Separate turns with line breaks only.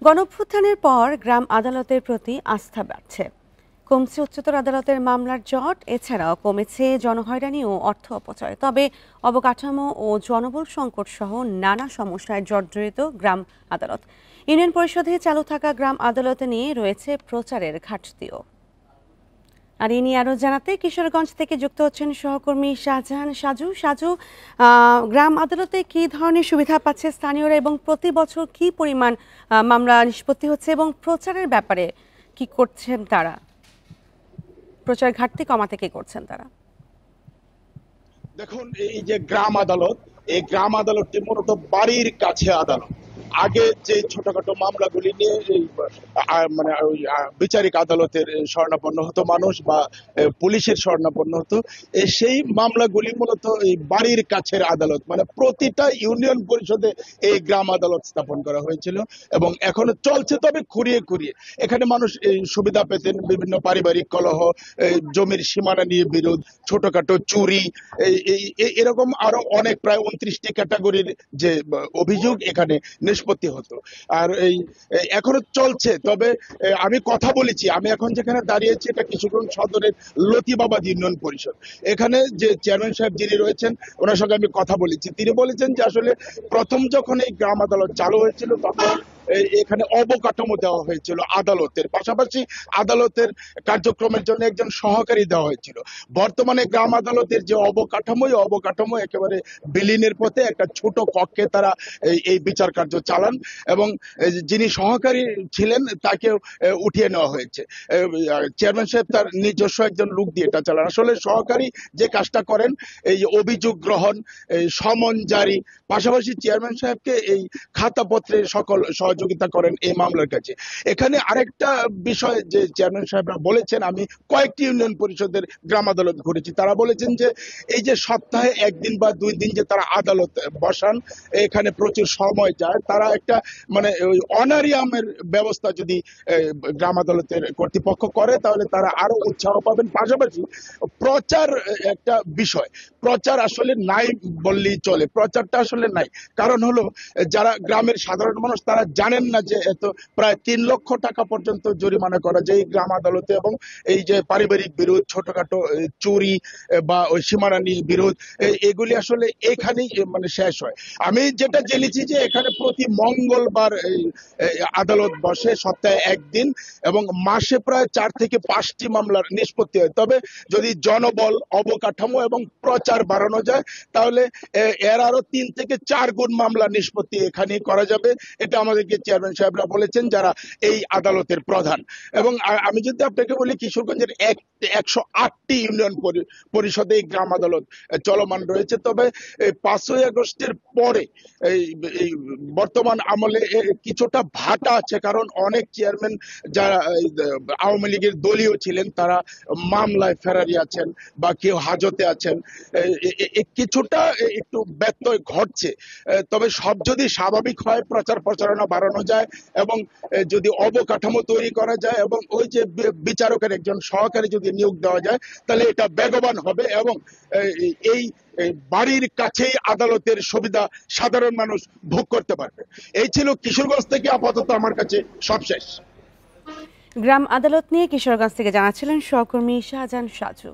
গণঅভ্যুত্থানের পর গ্রাম আদালতের প্রতি আস্থা বাড়ছে। কমছে উচ্চতর আদালতের মামলার জট, এছাড়াও কমেছে জনহয়রানি ও অর্থ অপচয়। তবে অবকাঠামো ও জনবল সংকট সহ নানা সমস্যায় জর্জরিত গ্রাম আদালত। ইউনিয়ন পরিষদে চালু থাকা গ্রাম আদালত নিয়ে রয়েছে প্রচারের ঘাটতিও। আর এই নিয়ে আরো জানাতে কিশোরগঞ্জ থেকে যুক্ত হচ্ছেন সহকর্মী শাহজাহান সাজু। গ্রাম আদালতে কি ধরনের সুবিধা পাচ্ছে স্থানীয়রা এবং প্রতি বছর কি পরিমাণ মামলা নিষ্পত্তি হচ্ছে এবং প্রচারের ব্যাপারে কি করছেন তারা? প্রচার ঘাটতি কমাতে কি করছেন তারা?
দেখুন, এই যে গ্রাম আদালত, এই গ্রাম আদালতটি মূলত বাড়ির কাছে আদালত। আগে যে ছোটখাটো মামলাগুলি নিয়ে মানে বিচারিক আদালতের শরণাপন্ন হতো মানুষ বা পুলিশের শরণাপন্ন হতো, সেই মামলাগুলি মূলত এই বাড়ির কাছের আদালত, মানে প্রতিটা ইউনিয়ন পরিষদে এই গ্রাম আদালত স্থাপন করা হয়েছিল এবং এখনো চলছে, তবে খুঁড়িয়ে খুঁড়িয়ে। এখানে মানুষ এই সুবিধা পেতেন, বিভিন্ন পারিবারিক কলহ, জমির সীমানা নিয়ে বিরোধ, ছোটখাটো চুরি, এরকম আরো অনেক প্রায় 29টি ক্যাটাগরির যে অভিযোগ এখানে নিষ্পত্তি হতো। আর এখনো চলছে। তবে আমি কথা বলেছি, আমি এখন যেখানে দাঁড়িয়েছি এটা কিশোরগঞ্জ সদরের লতিবাবাদ ইউনিয়ন পরিষদ। এখানে যে চেয়ারম্যান সাহেব যিনি রয়েছেন, ওনার সঙ্গে আমি কথা বলেছি। তিনি বলেছেন যে আসলে প্রথম যখন এই গ্রাম আদালত চালু হয়েছিল তখন এখানে অবকাঠামো দেওয়া হয়েছিল আদালতের, পাশাপাশি আদালতের কার্যক্রমের জন্য একজন সহকারী দেওয়া হয়েছিল। বর্তমানে গ্রাম আদালতের যে অবকাঠামো একেবারে বিলীনের পথে। একটা ছোট কক্ষে তারা এই বিচার কার্য চালান এবং যিনি সহকারী ছিলেন তাকে উঠিয়ে নেওয়া হয়েছে। চেয়ারম্যান সাহেব তার নিজস্ব একজন লোক দিয়ে এটা চালান। আসলে সহকারী যে কাজটা করেন, এই অভিযোগ গ্রহণ, সমন জারি, পাশাপাশি চেয়ারম্যান সাহেবকে এই খাতাপত্রে সকল সহযোগিতা করেন এই মামলার কাছে। এখানে আরেকটা বিষয় যে চেয়ারম্যান সাহেবরা বলেছেন, আমি কয়েকটি ইউনিয়ন পরিষদের গ্রাম আদালত ঘুরেছি, তারা বলেছেন যে এই যে সপ্তাহে 1 দিন বা 2 দিন যে তারা আদালত বসান, এখানে প্রচুর সময় যায়। তারা একটা মানে ওই অনারিয়ামের ব্যবস্থা যদি গ্রাম আদালতের কর্তৃপক্ষ করে তাহলে তারা আরো উৎসাহ পাবেন। পাশাপাশি প্রচার একটা বিষয়, প্রচার আসলে নাই বললেই চলে। প্রচারটা আসলে নাই, কারণ হলো যারা গ্রামের সাধারণ মানুষ তারা জানেন না যে এত প্রায় 3 লক্ষ টাকা পর্যন্ত জরিমানা করা যায় এই গ্রাম আদালতে। এবং এই যে পারিবারিক বিরোধ, ছোটখাটো চুরি বা ওই সীমানা নিয়ে বিরোধ, এগুলি আসলে এখানেই মানে শেষ হয়। আমি যেটা জেনেছি যে এখানে প্রতি মঙ্গলবার আদালত বসে, সপ্তাহে 1 দিন, এবং মাসে প্রায় 4 থেকে 5টি মামলার নিষ্পত্তি হয়। তবে যদি জনবল, অবকাঠামো এবং প্রচার বাড়ানো যায় তাহলে এর আরো 3 থেকে 4 গুণ মামলা নিষ্পত্তি এখানে করা যাবে। এটা আমাদেরকে চেয়ারম্যান সাহেবরা বলেছেন, যারা এই আদালতের প্রধান। এবং আমি যদি আপনাকে বলি, কিশোরগঞ্জের 108টি ইউনিয়ন পরিষদে এই গ্রাম আদালত চলমান রয়েছে। তবে 5ই আগস্টের পরে এই বর্তমান আমলে কিছুটা ভাটা আছে, কারণ অনেক চেয়ারম্যান যারা আওয়ামী লীগের দলীয় ছিলেন তারা মামলায় ফেরারি আছেন বা কেউ হাজতে আছেন। কিছুটা একটু ব্যত্যয় ঘটছে। তবে সব যদি স্বাভাবিক হয়, প্রচারণা বাড়ানো যায় এবং যদি অবকাঠামো তৈরি করা যায় এবং ওই যে বিচারকের একজন সহকারী যদি নিয়োগ দেওয়া যায় তাহলে এটা বেগবান হবে এবং এই বাড়ির কাছেই আদালতের সুবিধা সাধারণ মানুষ ভোগ করতে পারবে। এই ছিল কিশোরগঞ্জ থেকে আপাতত আমার কাছে সবশেষ।
গ্রাম আদালত নিয়ে কিশোরগঞ্জ থেকে জানাচ্ছিলেন সহকর্মী শাহজাহান সাজু।